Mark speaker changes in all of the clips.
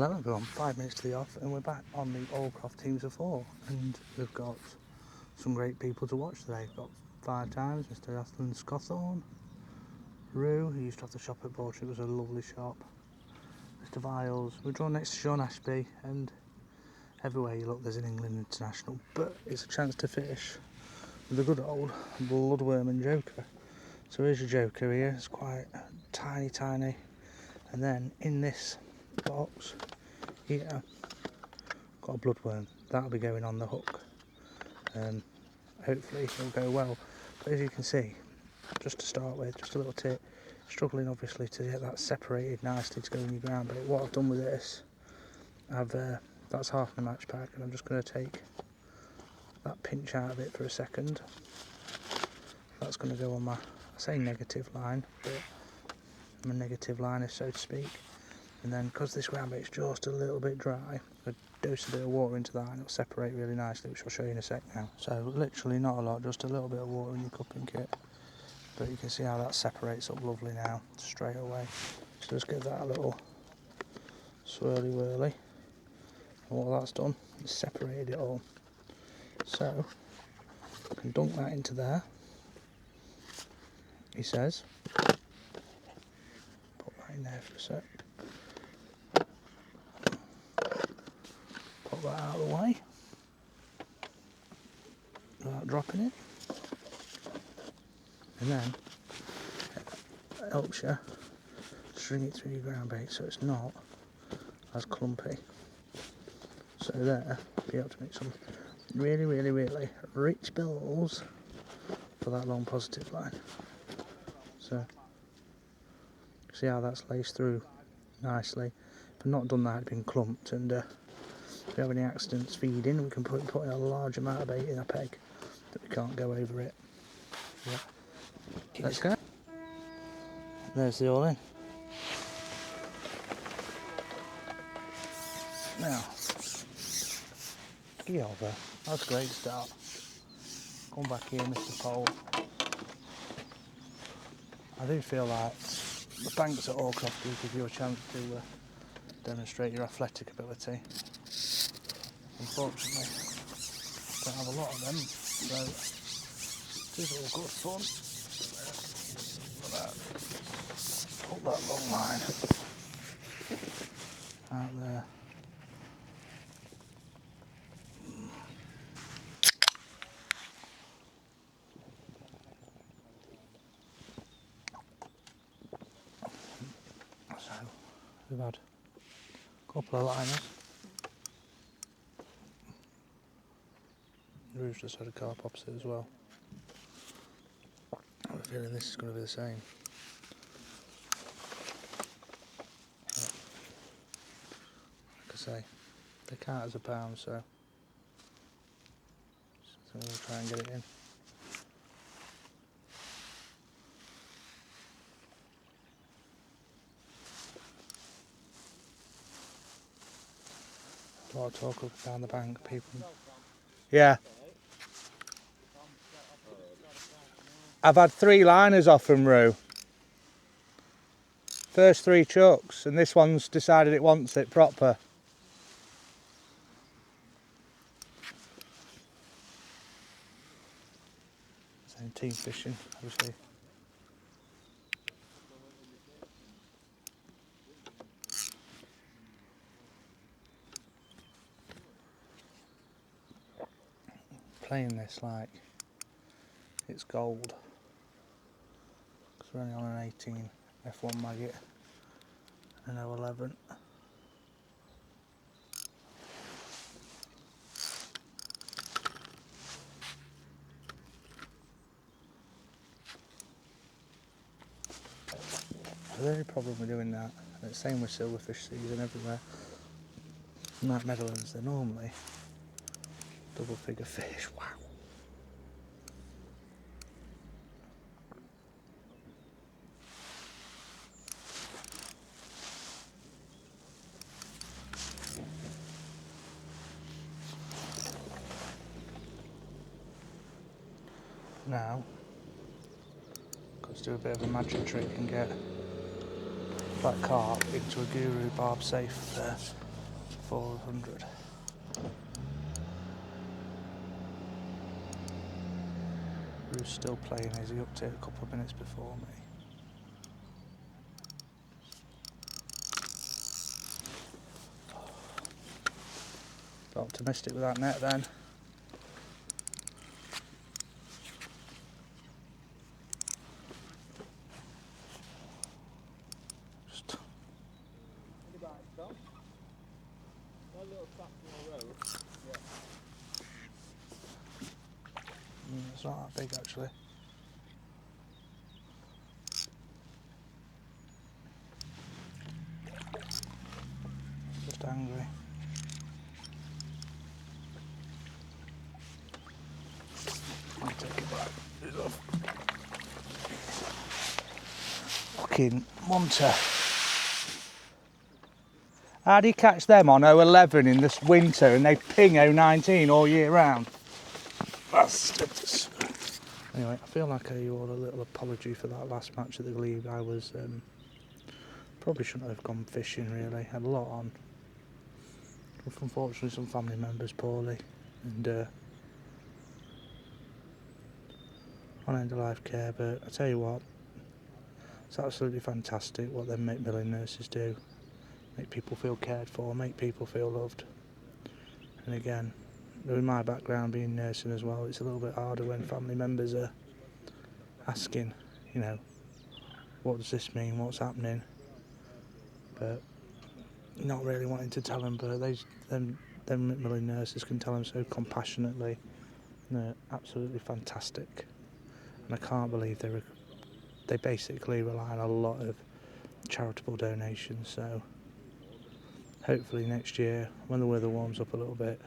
Speaker 1: Hello everyone, 5 minutes to the off and we're back on the Hallcroft teams of 4 and we've got some great people to watch today. We've got 5 times Mr. Athlon Scawthorne, Rue, who used to have the shop at Borch, it was a lovely shop, Mr. Viles, we're drawn next to Sean Ashby, and everywhere you look there's an England international, but it's a chance to fish with a good old Bloodworm and Joker. So here's your Joker here, it's quite tiny, and then in this box here got a Bloodworm. That'll be going on the hook. Hopefully it'll go well, but as you can see, just to start with, just a little tip, struggling obviously to get that separated nicely to go in your ground, but what I've done with this, that's half my match pack, and I'm just going to take that pinch out of it for a second. That's going to go on my, I say negative line, but I'm a negative liner so to speak. And then because this ground bait's just a little bit dry, I dose a bit of water into that and it'll separate really nicely, which I'll show you in a sec now. So literally not a lot, just a little bit of water in your cupping kit. But you can see how that separates up lovely now, straight away. So just give that a little swirly whirly. And what that's done is separated it all. So I can dunk that into there, he says. Put that in there for a sec. Put that out of the way without dropping it, and then it helps you string it through your ground bait so it's not as clumpy. So there, be able to make some really rich bills for that long positive line. So see how that's laced through nicely. If I've not done that, it'd been clumped, and if we have any accidents feeding, we can put in a large amount of bait in a peg that we can't go over it. Yeah. Let's go. There's the all in. Now, ski over. That's a great start. Come back here, Mr. Pole. I do feel like the banks at Hallcroft do give you a chance to demonstrate your athletic ability. Unfortunately, don't have a lot of them, so it is all good fun. Pull that long line out there. So we've had a couple of liners. Rue's just had a carp opposite as well. I have a feeling this is going to be the same. But, like I say, they count as a pound, so we'll try and get it in. A lot of talk up down the bank, people. Yeah. I've had 3 liners off from Rue. First 3 chucks, and this one's decided it wants it proper. Same team fishing, obviously. Playing this like it's gold. Because we're only on an 18 F1 maggot and an 011. The only problem with doing that, and it's the same with silverfish season everywhere, like Meadowlands, they're normally double figure fish. Wow. Now, let's do a bit of a magic trick and get that carp into a guru barb safe there. 400. Bruce still playing, is he up to it a couple of minutes before me? Optimistic with that net then. Just it's not that big actually. Just angry. I'll take it back. It's off. Fucking munter. How do you catch them on 011 in this winter and they ping 019 all year round? Bastards. Anyway, I feel like I owe you all a little apology for that last match at the league. I was probably shouldn't have gone fishing really. Had a lot on. Unfortunately, some family members poorly, and on end of life care. But I tell you what, it's absolutely fantastic what them Macmillan nurses do. Make people feel cared for, make people feel loved. And again, with my background being nursing as well, it's a little bit harder when family members are asking, you know, what does this mean, what's happening? But not really wanting to tell them, but them Macmillan nurses can tell them so compassionately. And they're absolutely fantastic. And I can't believe they basically rely on a lot of charitable donations, so hopefully next year, when the weather warms up a little bit,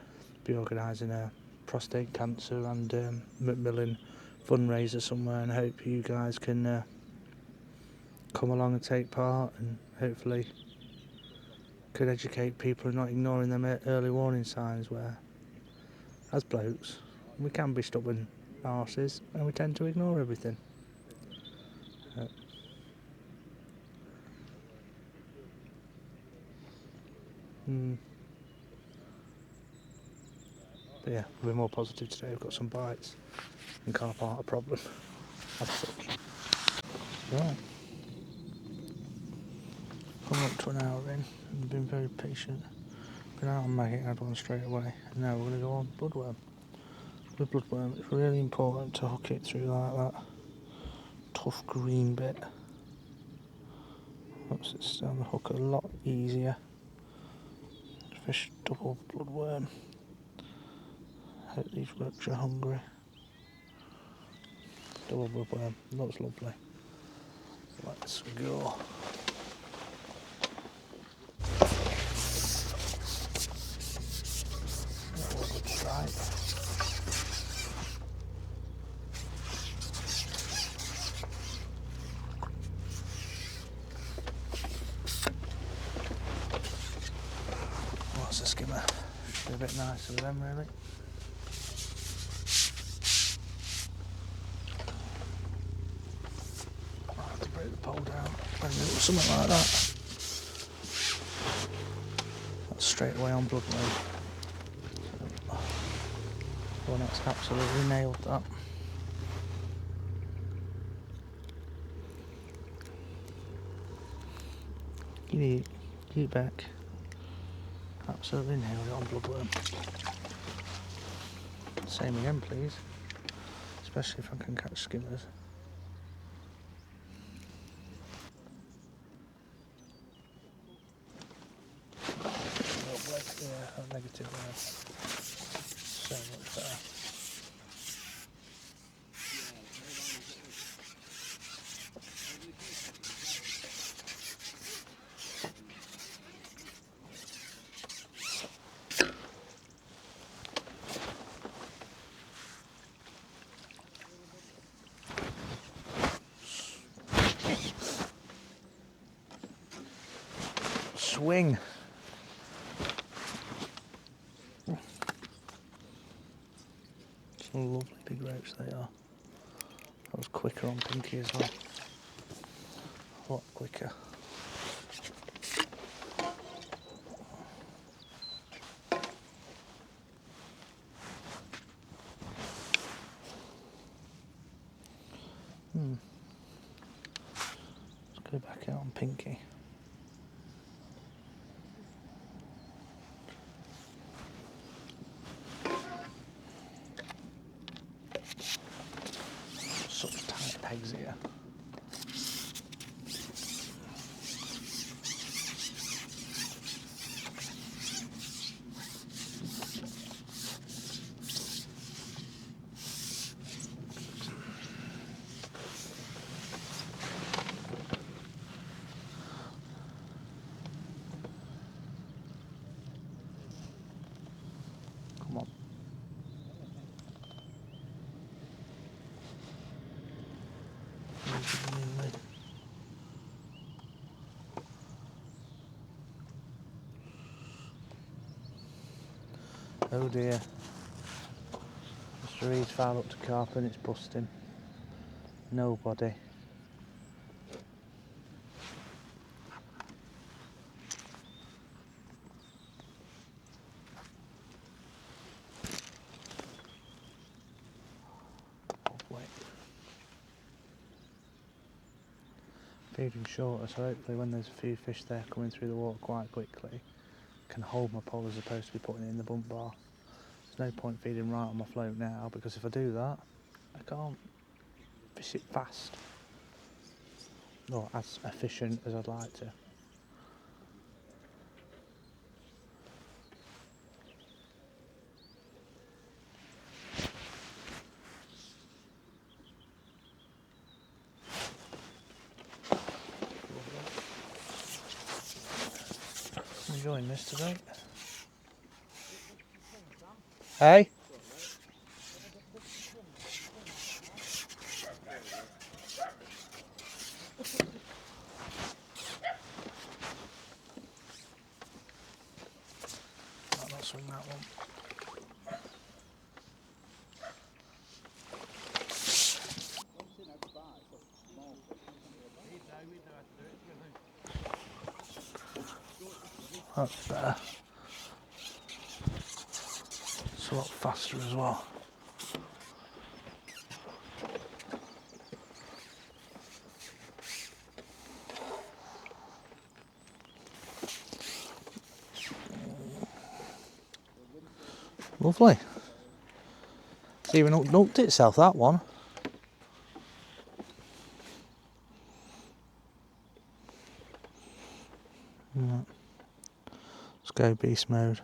Speaker 1: be organising a prostate cancer and Macmillan fundraiser somewhere, and hope you guys can come along and take part, and hopefully could educate people and not ignoring them early warning signs, where as blokes we can be stubborn arses and we tend to ignore everything. But yeah, we'll be more positive today. We've got some bites and carp aren't a problem as such. Right, coming up to an hour in and been very patient. Been out on maggot, had one straight away, and now we're going to go on bloodworm. With bloodworm, it's really important to hook it through like that tough green bit. Helps it stay on the hook a lot easier. Fish double bloodworm. Hope these works are hungry. Double bloodworm, looks lovely. Let's go. Right. What's a skimmer? Should be a bit nicer with them really. I'll have to break the pole down and do something like that. That's straight away on bloodworm. Well, that's absolutely nailed that. Get back. Absolutely nailed it on bloodworm. Same again, please. Especially if I can catch skimmers. Yeah, negative there. So much better. Swing. Some lovely big ropes they are. That was quicker on Pinky as well. A lot quicker. Let's go back out on Pinky. Such tight pegs here. Come on. Oh dear. Mr. Reed's fouled up to carp and it's busting. Nobody. Lovely. Feeding shorter, so hopefully when there's a few fish there coming through the water quite quickly, I can hold my pole as opposed to be putting it in the bump bar. There's no point feeding right on my float now, because if I do that, I can't fish it fast. Or as efficient as I'd like to. Enjoying this today. Hey? Might not swing that one. That's better. It's a lot faster as well. Lovely. It's even hooked itself, that one. Right. Let's go beast mode.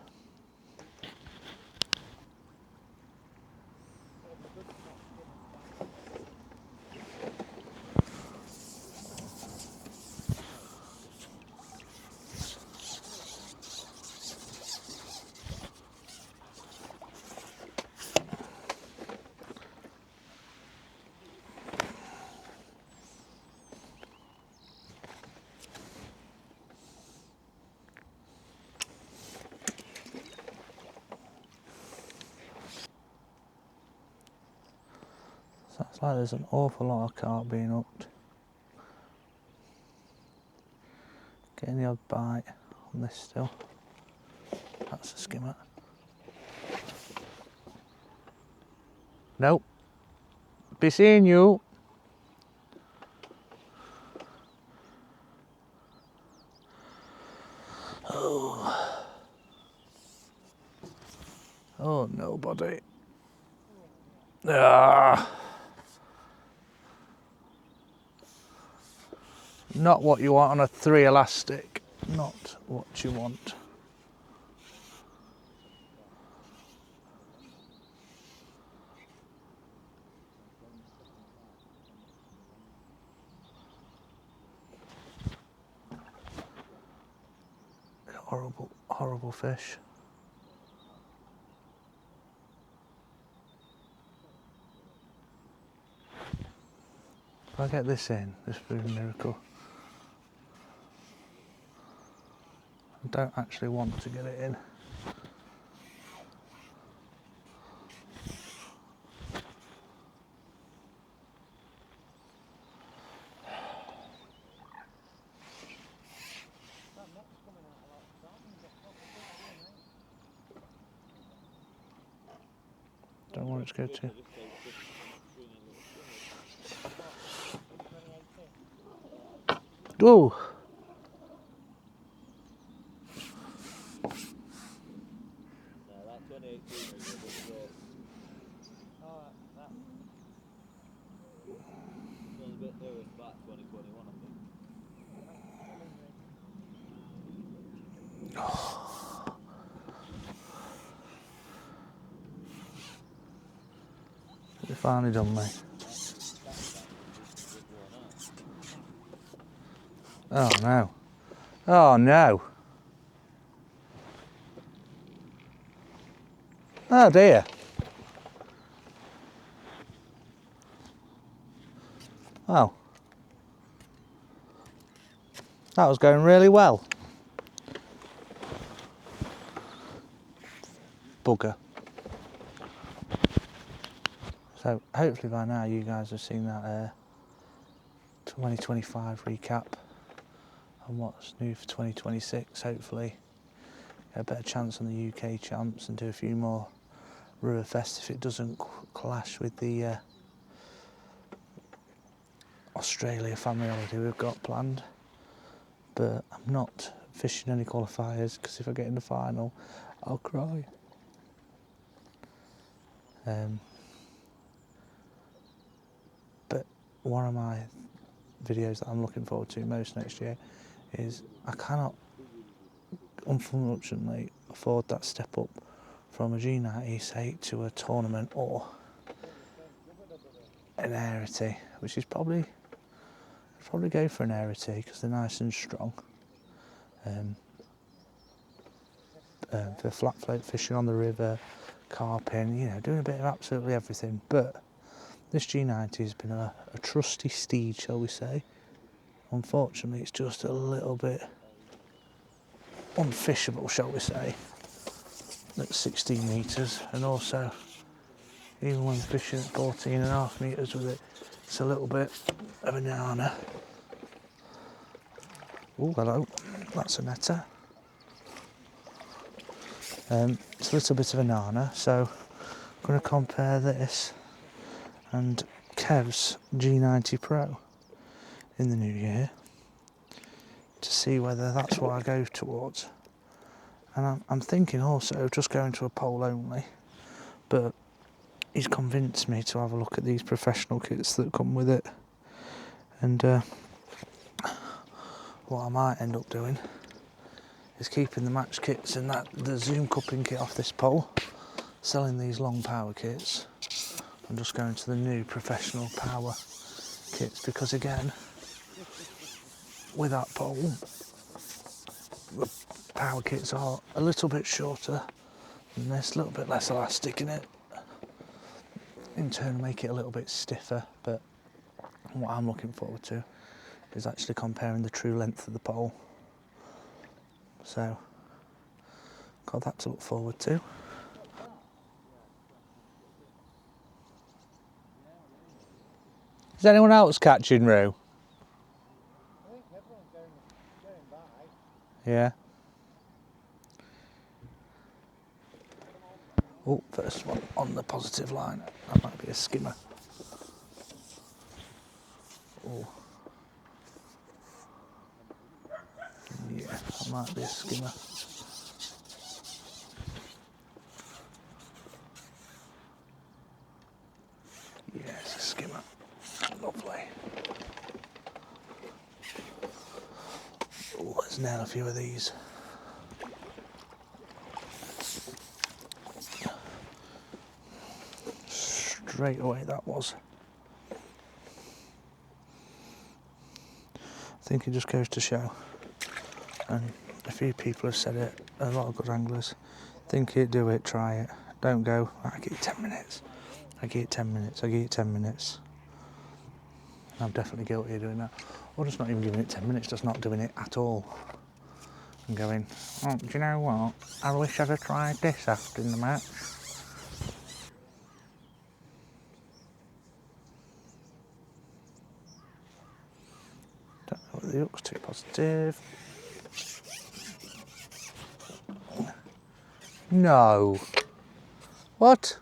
Speaker 1: Sounds like there's an awful lot of carp being hooked. Getting the odd bite on this still. That's a skimmer. Nope. Be seeing you. Oh. Oh, nobody. Ah. Not what you want on a 3 elastic. Not what you want. Horrible, horrible fish. If I get this in, this will be a miracle. I don't actually want to get it in. Don't want it to go too. Oh!
Speaker 2: No, that 2018 was a bit close. Oh, that was a bit nearer to back 2021, I think.
Speaker 1: You finally done, mate. Oh no. Oh no. Oh dear. Oh. That was going really well. Bugger. So hopefully by now you guys have seen that 2025 recap and what's new for 2026. Hopefully get a better chance on the UK champs and do a few more Ruhrfest if it doesn't clash with the Australia family holiday we've got planned. But I'm not fishing any qualifiers because if I get in the final I'll cry. But one of my videos that I'm looking forward to most next year is I cannot unfortunately afford that step up from a G90 say to a tournament or an Arity, which is probably go for an Arity because they're nice and strong. For flat float fishing on the river, carping, you know, doing a bit of absolutely everything. But this G90 has been a trusty steed, shall we say. Unfortunately, it's just a little bit unfishable, shall we say, at 16 metres, and also even when fishing at 14.5 metres with it, it's a little bit of a nana. Oh, hello, that's a netter. It's a little bit of a nana, so I'm going to compare this and Kev's G90 Pro in the new year to see whether that's what I go towards. And I'm thinking also of just going to a pole only, but he's convinced me to have a look at these professional kits that come with it. And what I might end up doing is keeping the match kits and the zoom cupping kit off this pole, selling these long power kits, and just going to the new professional power kits, because again, with that pole, the power kits are a little bit shorter than this, a little bit less elastic in it, in turn make it a little bit stiffer. But what I'm looking forward to is actually comparing the true length of the pole. So, got that to look forward to. Is anyone else catching Roo?
Speaker 3: I think everyone's going by.
Speaker 1: Yeah. Oh, first one on the positive line. That might be a skimmer. Oh. Yeah, that might be a skimmer. Yeah, it's a skimmer. Lovely. Oh, let's nail a few of these. Straight away that was. I think it just goes to show, and a few people have said it, a lot of good anglers, think it, do it, try it. Don't go, I give it 10 minutes. I give it 10 minutes, I give it 10 minutes. I'm definitely guilty of doing that. Or just not even giving it 10 minutes, just not doing it at all. And going, oh, do you know what? I wish I'd have tried this after the match. Don't know whether the hook's too positive. No. What?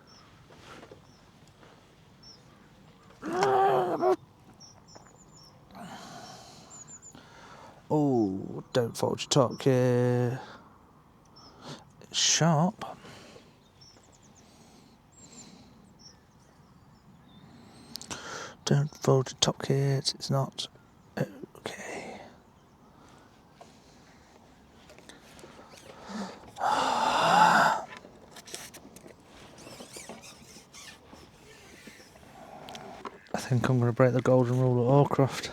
Speaker 1: Oh, don't fold your top gear. It's sharp. Don't fold your top kit, it's not okay. I think I'm going to break the golden rule at Hallcroft.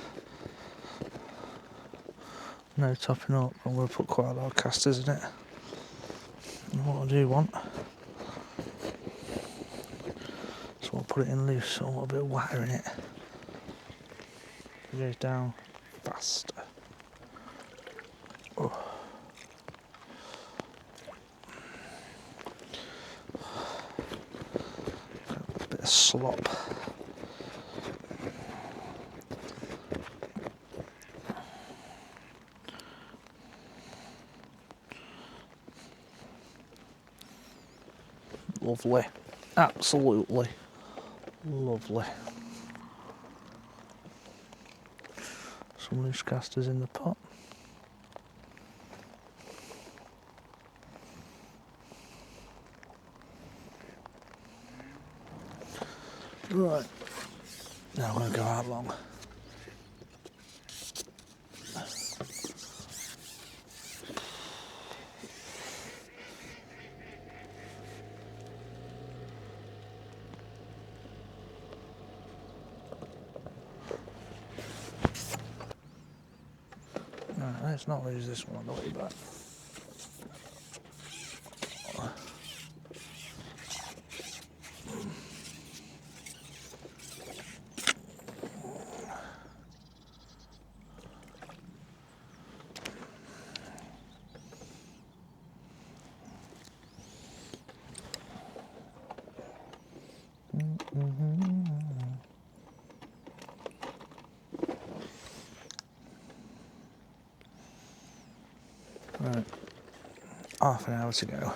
Speaker 1: No topping up, I'm going to put quite a lot of casters in it. And what I do want, so I'll put it in loose, so I want a bit of wire in it. It goes down faster. Oh. A bit of slop. Lovely. Absolutely lovely. Some loose casters in the pot. Right. Now I'm going to go out long. Right, let's not lose this one on the way back. Right, half an hour to go.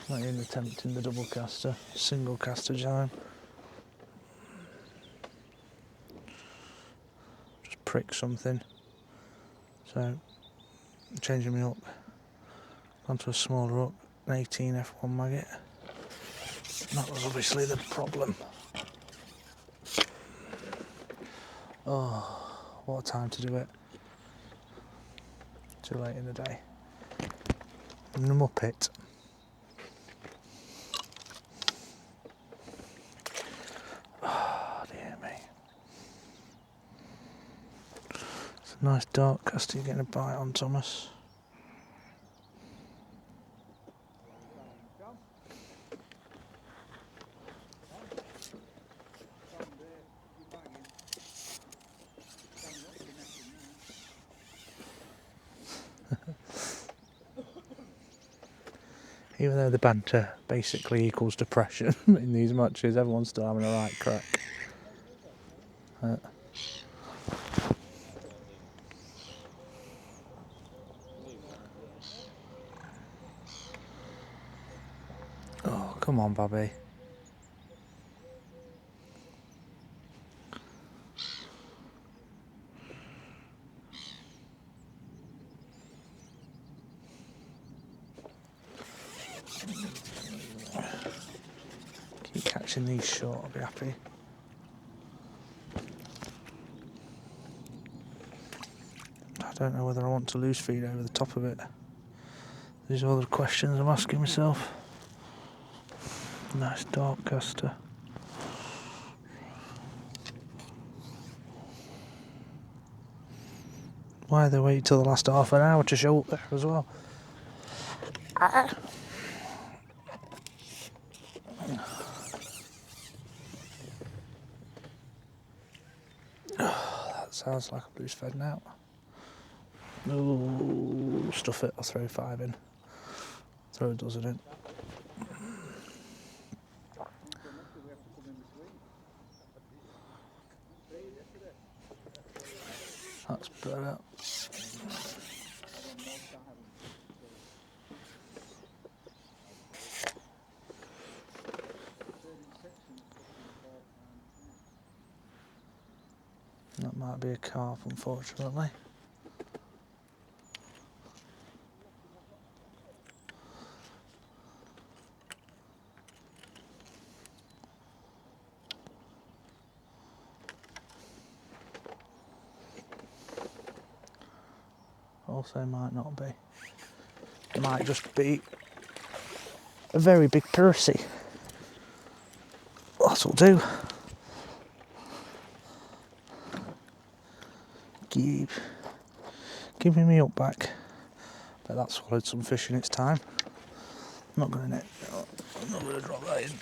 Speaker 1: Not even attempting the double caster, single caster time. Just prick something. So, changing my hook onto a smaller hook, an 18 F1 maggot. That was obviously the problem. Oh, what a time to do it. Too late in the day. I'm the Muppet. Oh, dear me. It's a nice dark caster you're getting a bite on, Thomas. Even though the banter basically equals depression in these matches, everyone's still having a right crack. Oh, come on, Bobby. Keep catching these short, I'll be happy. I don't know whether I want to loose feed over the top of it. These are all the questions I'm asking myself. Nice dark caster. Why they wait till the last half an hour to show up there as well? That sounds like a loose fed now. Ooh, stuff it, I'll throw 5 in. Throw a dozen in. That's better. That might be a carp, unfortunately. Also might not be. It might just be a very big Percy. That'll do. Keep giving me up back. But that swallowed some fish in its time. I'm not going to drop that in.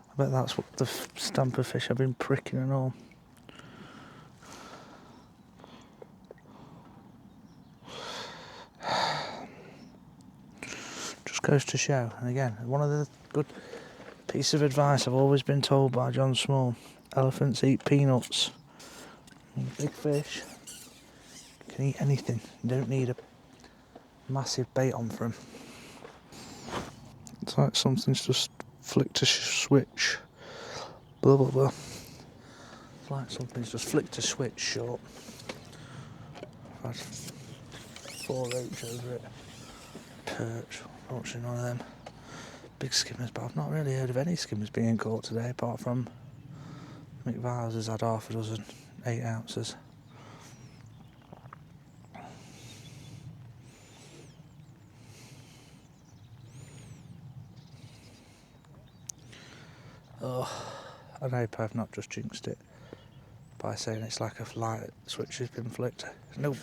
Speaker 1: I bet that's what the stamper fish have been pricking and all. Just goes to show, and again, one of the good piece of advice I've always been told by John Small: elephants eat peanuts. Big fish can eat anything. You don't need a massive bait on for them. It's like something's just flicked a switch. Blah blah blah. It's like something's just flicked a switch short. I've had 4 roach over it. Perch. Unfortunately, none of them. Big skimmers, but I've not really heard of any skimmers being caught today, apart from Mick Viles has had half a dozen 8 ounces. Oh, I hope I've not just jinxed it by saying it's like a light switch has been flicked. Nope.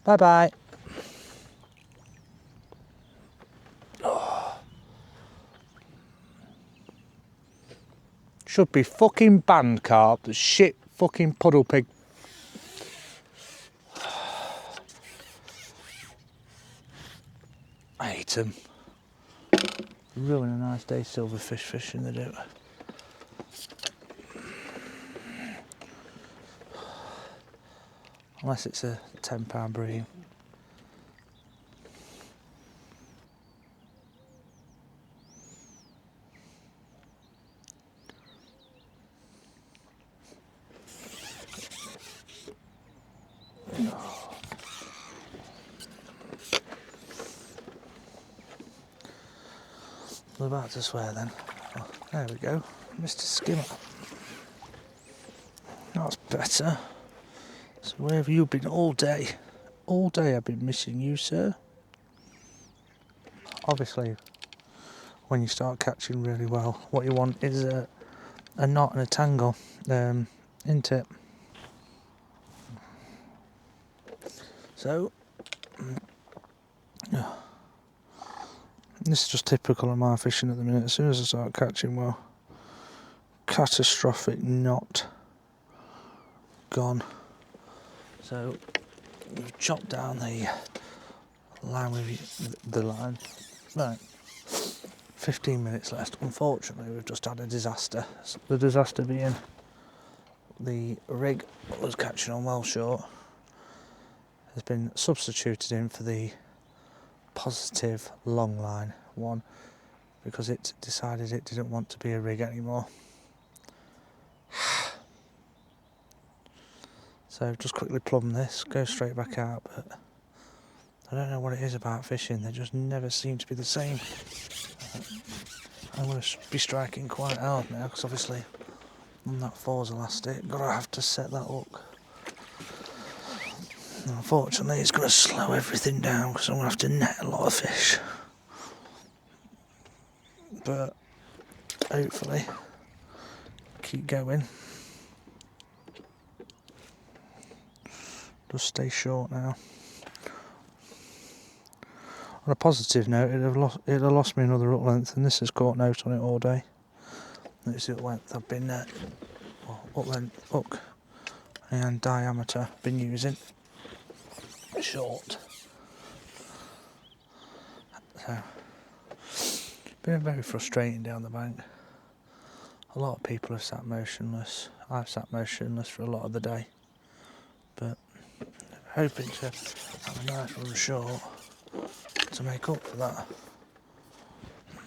Speaker 1: Bye bye. Should be fucking banned, carp. The shit fucking puddle pig. I hate them. Ruin a nice day silverfish fishing, they do. Unless it's a £10 bream. I'm about to swear then. Oh, there we go, Mr. Skimmer. That's better. So where have you been all day? All day I've been missing you, sir. Obviously, when you start catching really well, what you want is a knot and a tangle, isn't it? So, this is just typical of my fishing at the minute. As soon as I start catching well, catastrophic knot gone. So we've chopped down the line with the line. Right, 15 minutes left. Unfortunately, we've just had a disaster. The disaster being the rig that was catching on well short has been substituted in for the positive long line one because it decided it didn't want to be a rig anymore. So just quickly plumb this, go straight back out, but I don't know what it is about fishing, they just never seem to be the same. I'm going to be striking quite hard now because obviously on that Forza elastic, gotta have to set that hook. Unfortunately, it's going to slow everything down because I'm going to have to net a lot of fish. But hopefully, keep going. Just stay short now. On a positive note, it'd have lost me another hook length, and this has caught note on it all day. Notice the hook length I've been hook and diameter been using. Short. So, been very frustrating down the bank. A lot of people have sat motionless. I've sat motionless for a lot of the day, but hoping to have a nice run short to make up for that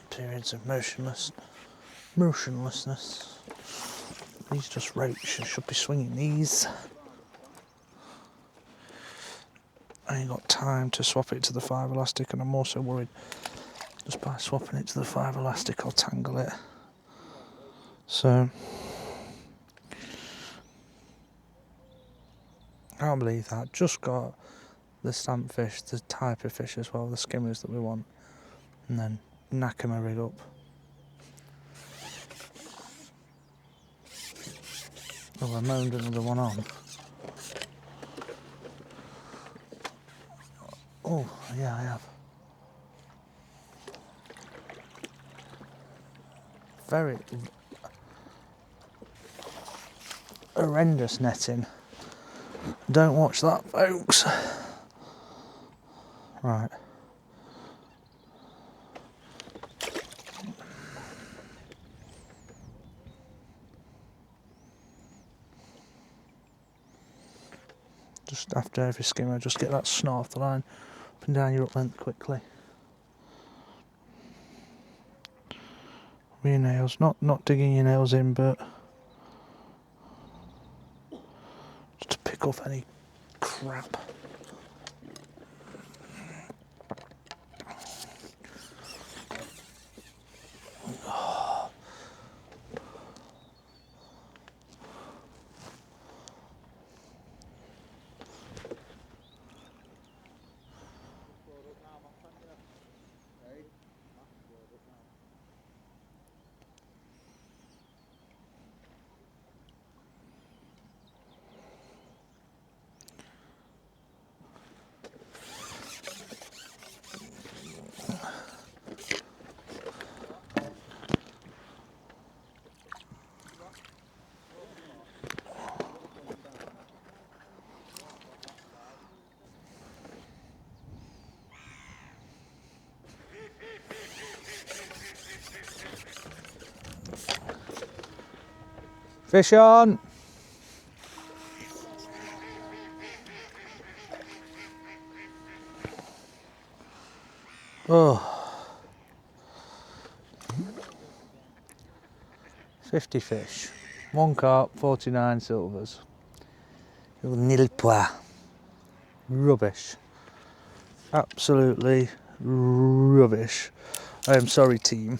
Speaker 1: periods of motionlessness. These just ropes, I should be swinging these. I ain't got time to swap it to the 5 elastic, and I'm also worried just by swapping it to the 5 elastic I'll tangle it. So I can't believe that. Just got the stamp fish, the type of fish as well, the skimmers that we want, and then knacker my rig up. Oh, I moaned another one on. Oh, yeah, I have. Very horrendous netting. Don't watch that, folks. Right. Just after every skimmer, just get that snot off the line, up and down your up length quickly. With your nails, not digging your nails in, but just to pick off any crap. Fish on! Oh. 50 fish. 1 carp, 49 silvers. Nil pois. Rubbish. Absolutely rubbish. I am sorry, team.